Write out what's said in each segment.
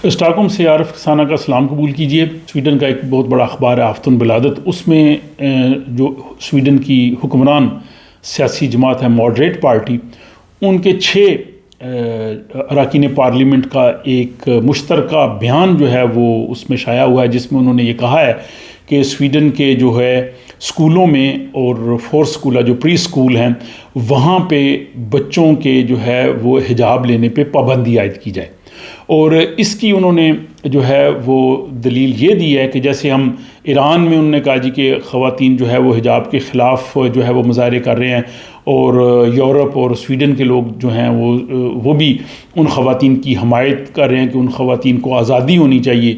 Stock home سے عارف رسانہ کا سلام قبول کیجیے۔ سویڈن کا ایک بہت بڑا اخبار ہے آفتن بلادت، اس میں جو سویڈن کی حکمران سیاسی جماعت ہے ماڈریٹ پارٹی، ان کے 6 اراکین پارلیمنٹ کا ایک مشترکہ بیان جو ہے وہ اس میں شائع ہوا ہے، جس میں انہوں نے یہ کہا ہے کہ سویڈن کے جو ہے اسکولوں میں اور فور اسکول جو پری اسکول ہیں وہاں پہ بچوں کے جو ہے وہ حجاب لینے پہ پابندی عائد کی جائے۔ اور اس کی انہوں نے جو ہے وہ دلیل یہ دی ہے کہ جیسے ہم ایران میں انہوں نے کہا جی کہ خواتین جو ہے وہ حجاب کے خلاف جو ہے وہ مظاہرے کر رہے ہیں، اور یورپ اور سویڈن کے لوگ جو ہیں وہ بھی ان خواتین کی حمایت کر رہے ہیں کہ ان خواتین کو آزادی ہونی چاہیے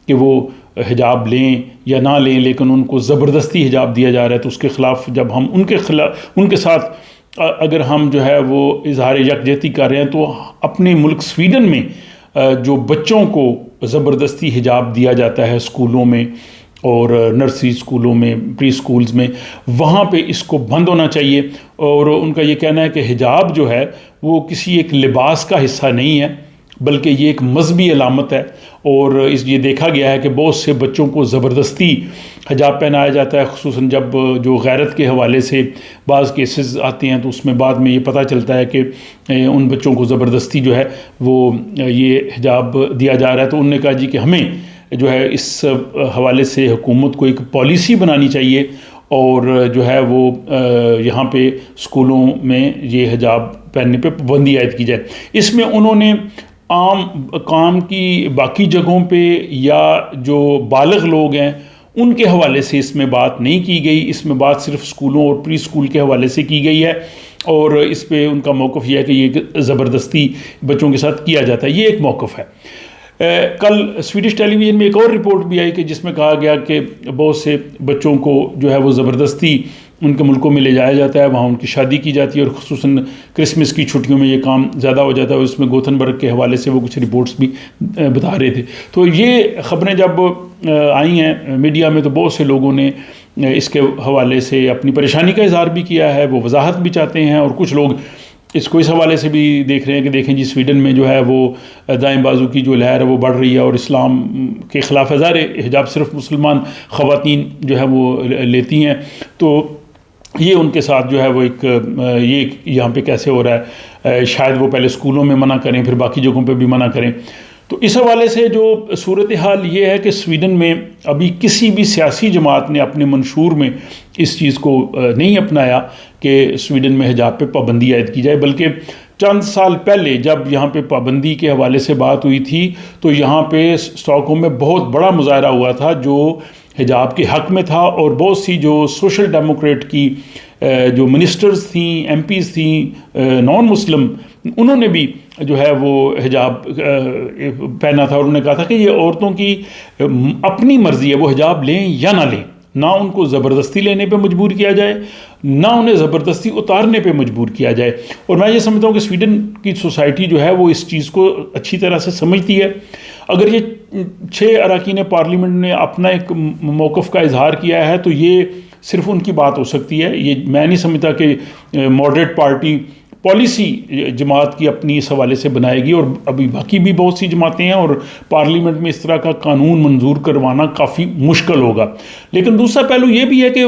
کہ وہ حجاب لیں یا نہ لیں، لیکن ان کو زبردستی حجاب دیا جا رہا ہے۔ تو اس کے خلاف جب ہم ان کے ساتھ اگر ہم جو ہے وہ اظہار یکجہتی کر رہے ہیں، تو اپنے ملک سویڈن میں جو بچوں کو زبردستی حجاب دیا جاتا ہے اسکولوں میں اور نرسری اسکولوں میں، پری اسکولز میں، وہاں پہ اس کو بند ہونا چاہیے۔ اور ان کا یہ کہنا ہے کہ حجاب جو ہے وہ کسی ایک لباس کا حصہ نہیں ہے، بلکہ یہ ایک مذہبی علامت ہے، اور یہ دیکھا گیا ہے کہ بہت سے بچوں کو زبردستی حجاب پہنایا جاتا ہے، خصوصاً جب جو غیرت کے حوالے سے بعض کیسز آتے ہیں تو اس میں بعد میں یہ پتہ چلتا ہے کہ ان بچوں کو زبردستی جو ہے وہ یہ حجاب دیا جا رہا ہے۔ تو انہوں نے کہا جی کہ ہمیں جو ہے اس حوالے سے حکومت کو ایک پالیسی بنانی چاہیے، اور جو ہے وہ یہاں پہ اسکولوں میں یہ حجاب پہننے پہ پابندی عائد کی جائے۔ اس میں انہوں نے عام کام کی باقی جگہوں پہ یا جو بالغ لوگ ہیں ان کے حوالے سے اس میں بات نہیں کی گئی، اس میں بات صرف اسکولوں اور پری اسکول کے حوالے سے کی گئی ہے، اور اس پہ ان کا موقف یہ ہے کہ یہ زبردستی بچوں کے ساتھ کیا جاتا ہے، یہ ایک موقف ہے۔ کل سویڈش ٹیلی ویژن میں ایک اور رپورٹ بھی آئی کہ جس میں کہا گیا کہ بہت سے بچوں کو جو ہے وہ زبردستی ان کے ملکوں میں لے جایا جاتا ہے، وہاں ان کی شادی کی جاتی ہے، اور خصوصاً کرسمس کی چھٹیوں میں یہ کام زیادہ ہو جاتا ہے۔ اس میں گوتھنبرگ کے حوالے سے وہ کچھ رپورٹس بھی بتا رہے تھے۔ تو یہ خبریں جب آئی ہیں میڈیا میں تو بہت سے لوگوں نے اس کے حوالے سے اپنی پریشانی کا اظہار بھی کیا ہے، وہ وضاحت بھی چاہتے ہیں، اور کچھ لوگ اس کو اس حوالے سے بھی دیکھ رہے ہیں کہ دیکھیں جی سویڈن میں جو ہے وہ دائیں بازو کی جو لہر ہے وہ بڑھ رہی ہے، اور اسلام کے خلاف ظاہر حجاب صرف مسلمان خواتین جو ہے وہ لیتی ہیں، تو یہ ان کے ساتھ جو ہے وہ ایک یہ یہاں پہ کیسے ہو رہا ہے، شاید وہ پہلے اسکولوں میں منع کریں پھر باقی جگہوں پہ بھی منع کریں۔ تو اس حوالے سے جو صورتحال یہ ہے کہ سویڈن میں ابھی کسی بھی سیاسی جماعت نے اپنے منشور میں اس چیز کو نہیں اپنایا کہ سویڈن میں حجاب پہ پابندی عائد کی جائے، بلکہ چند سال پہلے جب یہاں پہ پابندی کے حوالے سے بات ہوئی تھی تو یہاں پہ اسٹاک ہوم میں بہت بڑا مظاہرہ ہوا تھا جو حجاب کے حق میں تھا، اور بہت سی جو سوشل ڈیموکریٹ کی جو منسٹرز تھیں، ایم پیز تھیں نان مسلم، انہوں نے بھی جو ہے وہ حجاب پہنا تھا، اور انہوں نے کہا تھا کہ یہ عورتوں کی اپنی مرضی ہے، وہ حجاب لیں یا نہ لیں، نہ ان کو زبردستی لینے پہ مجبور کیا جائے، نہ انہیں زبردستی اتارنے پہ مجبور کیا جائے۔ اور میں یہ سمجھتا ہوں کہ سویڈن کی سوسائٹی جو ہے وہ اس چیز کو اچھی طرح سے سمجھتی ہے۔ اگر یہ 6 اراکین پارلیمنٹ نے اپنا ایک موقف کا اظہار کیا ہے تو یہ صرف ان کی بات ہو سکتی ہے، یہ میں نہیں سمجھتا کہ ماڈریٹ پارٹی پالیسی جماعت کی اپنی اس حوالے سے بنائے گی، اور ابھی باقی بھی بہت سی جماعتیں ہیں، اور پارلیمنٹ میں اس طرح کا قانون منظور کروانا کافی مشکل ہوگا۔ لیکن دوسرا پہلو یہ بھی ہے کہ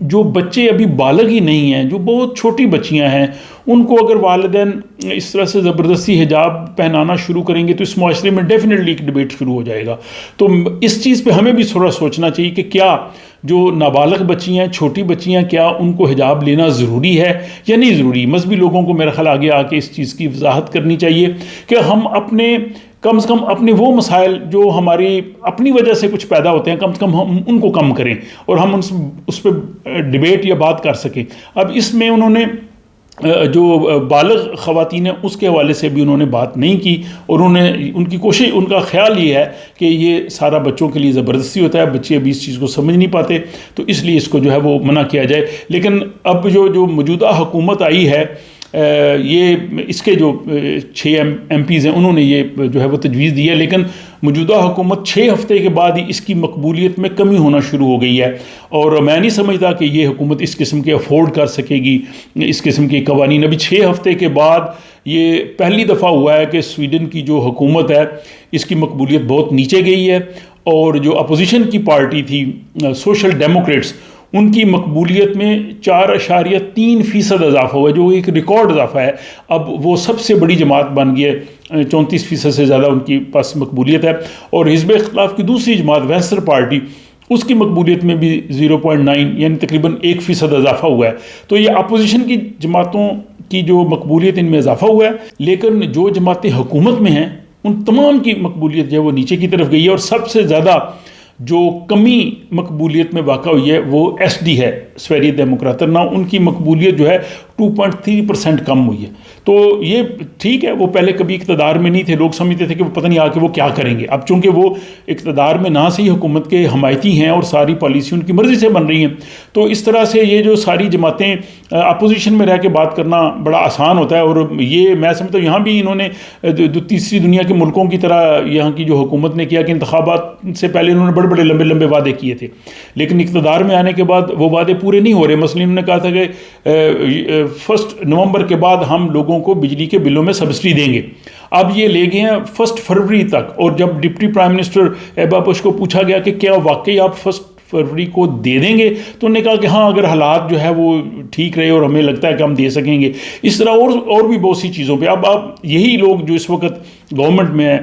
جو بچے ابھی بالغ ہی نہیں ہیں، جو بہت چھوٹی بچیاں ہیں، ان کو اگر والدین اس طرح سے زبردستی حجاب پہنانا شروع کریں گے تو اس معاشرے میں ڈیفینیٹلی ایک ڈیبیٹ شروع ہو جائے گا۔ تو اس چیز پہ ہمیں بھی تھوڑا سوچنا چاہیے کہ کیا جو نابالغ بچیاں ہیں، چھوٹی بچیاں، کیا ان کو حجاب لینا ضروری ہے یا نہیں ضروری۔ مذہبی لوگوں کو میرا خیال آگے آ کے اس چیز کی وضاحت کرنی چاہیے کہ ہم اپنے کم سے کم اپنے وہ مسائل جو ہماری اپنی وجہ سے کچھ پیدا ہوتے ہیں کم سے کم ہم ان کو کم کریں، اور ہم اس پہ ڈیبیٹ یا بات کر سکیں۔ اب اس میں انہوں نے جو بالغ خواتین ہیں اس کے حوالے سے بھی انہوں نے بات نہیں کی، اور ان کی کوشش، ان کا خیال یہ ہے کہ یہ سارا بچوں کے لیے زبردستی ہوتا ہے، بچے ابھی اس چیز کو سمجھ نہیں پاتے، تو اس لیے اس کو جو ہے وہ منع کیا جائے۔ لیکن اب جو موجودہ حکومت آئی ہے یہ اس کے جو 6 MPs ہیں انہوں نے یہ جو ہے وہ تجویز دی ہے، لیکن موجودہ حکومت 6 ہفتے کے بعد ہی اس کی مقبولیت میں کمی ہونا شروع ہو گئی ہے، اور میں نہیں سمجھتا کہ یہ حکومت اس قسم کے افورڈ کر سکے گی اس قسم کے قوانین۔ ابھی 6 ہفتے کے بعد یہ پہلی دفعہ ہوا ہے کہ سویڈن کی جو حکومت ہے اس کی مقبولیت بہت نیچے گئی ہے، اور جو اپوزیشن کی پارٹی تھی سوشل ڈیموکریٹس، ان کی مقبولیت میں 4.3% اضافہ ہوا ہے، جو ایک ریکارڈ اضافہ ہے۔ اب وہ سب سے بڑی جماعت بن گئی ہے، 34% سے زیادہ ان کی پاس مقبولیت ہے، اور حزب اختلاف کی دوسری جماعت وینسر پارٹی، اس کی مقبولیت میں بھی 0.9 یعنی تقریباً 1% اضافہ ہوا ہے۔ تو یہ اپوزیشن کی جماعتوں کی جو مقبولیت ان میں اضافہ ہوا ہے، لیکن جو جماعتیں حکومت میں ہیں ان تمام کی مقبولیت جو ہے وہ نیچے کی طرف گئی ہے، اور سب سے زیادہ جو کمی مقبولیت میں واقع ہوئی ہے وہ SD ہے، سویری ڈیموکراترنا، ان کی مقبولیت جو ہے 2.3% کم ہوئی ہے۔ تو یہ ٹھیک ہے، وہ پہلے کبھی اقتدار میں نہیں تھے، لوگ سمجھتے تھے کہ وہ پتہ نہیں آ کے وہ کیا کریں گے۔ اب چونکہ وہ اقتدار میں نہ سے ہی حکومت کے حمایتی ہیں اور ساری پالیسی ان کی مرضی سے بن رہی ہیں، تو اس طرح سے یہ جو ساری جماعتیں اپوزیشن میں رہ کے بات کرنا بڑا آسان ہوتا ہے، اور یہ میں سمجھتا ہوں یہاں بھی انہوں نے تیسری دنیا کے ملکوں کی طرح یہاں کی جو حکومت نے کیا کہ انتخابات سے پہلے انہوں نے بڑے بڑے لمبے وعدے کیے تھے، لیکن اقتدار میں آنے کے بعد وہ وعدے پورے نہیں ہو رہے۔ مثلا انہوں نے کہا تھا کہ 1 نومبر کے بعد ہم لوگوں کو بجلی کے بلوں میں سبسڈی دیں گے، اب یہ لے گئے ہیں 1 فروری تک، اور جب ڈپٹی پرائم منسٹر ایبا بش کو پوچھا گیا کہ کیا واقعی آپ 1 فروری کو دے دیں گے، تو انہوں نے کہا کہ ہاں اگر حالات جو ہے وہ ٹھیک رہے اور ہمیں لگتا ہے کہ ہم دے سکیں گے۔ اس طرح اور بھی بہت سی چیزوں پہ اب یہی لوگ جو اس وقت گورنمنٹ میں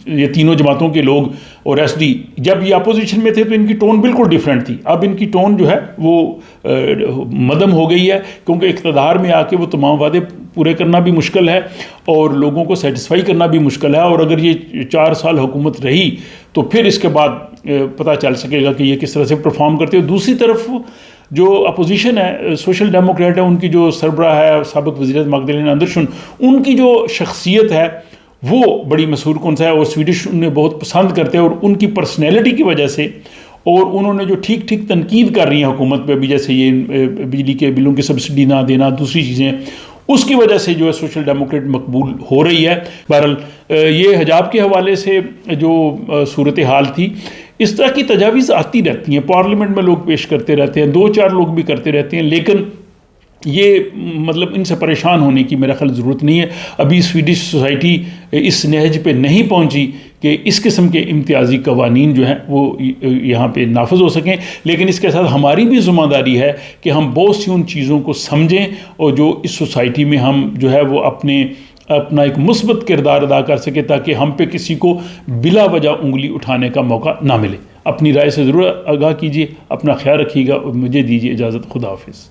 یہ تینوں جماعتوں کے لوگ اور SD، جب یہ اپوزیشن میں تھے تو ان کی ٹون بالکل ڈیفرنٹ تھی، اب ان کی ٹون جو ہے وہ مدھم ہو گئی ہے، کیونکہ اقتدار میں آ کے وہ تمام وعدے پورے کرنا بھی مشکل ہے اور لوگوں کو سیٹسفائی کرنا بھی مشکل ہے، اور اگر یہ 4 سال حکومت رہی تو پھر اس کے بعد پتہ چل سکے گا کہ یہ کس طرح سے پرفارم کرتے ہیں۔ دوسری طرف جو اپوزیشن ہے، سوشل ڈیموکریٹ ہے، ان کی جو سربراہ ہے سابق وزیر مگدلینا اندرشن، ان کی جو شخصیت ہے وہ بڑی مسحور کن ہے، اور سویڈش انہیں بہت پسند کرتے ہیں، اور ان کی پرسنالٹی کی وجہ سے، اور انہوں نے جو ٹھیک تنقید کر رہی ہیں حکومت پہ بھی، جیسے یہ بجلی کے بلوں کی سبسڈی نہ دینا، دوسری چیزیں، اس کی وجہ سے جو ہے سوشل ڈیموکریٹ مقبول ہو رہی ہے۔ بہرحال یہ حجاب کے حوالے سے جو صورتحال تھی، اس طرح کی تجاویز آتی رہتی ہیں، پارلیمنٹ میں لوگ پیش کرتے رہتے ہیں، 2-4 لوگ بھی کرتے رہتے ہیں، لیکن یہ مطلب ان سے پریشان ہونے کی میرا خیال ضرورت نہیں ہے۔ ابھی سویڈش سوسائٹی اس نہج پہ نہیں پہنچی کہ اس قسم کے امتیازی قوانین جو ہیں وہ یہاں پہ نافذ ہو سکیں، لیکن اس کے ساتھ ہماری بھی ذمہ داری ہے کہ ہم بہت سی ان چیزوں کو سمجھیں، اور جو اس سوسائٹی میں ہم جو ہے وہ اپنا ایک مثبت کردار ادا کر سکیں، تاکہ ہم پہ کسی کو بلا وجہ انگلی اٹھانے کا موقع نہ ملے۔ اپنی رائے سے ضرور آگاہ کیجیے، اپنا خیال رکھیے گا، اور مجھے دیجیے اجازت۔ خدا حافظ۔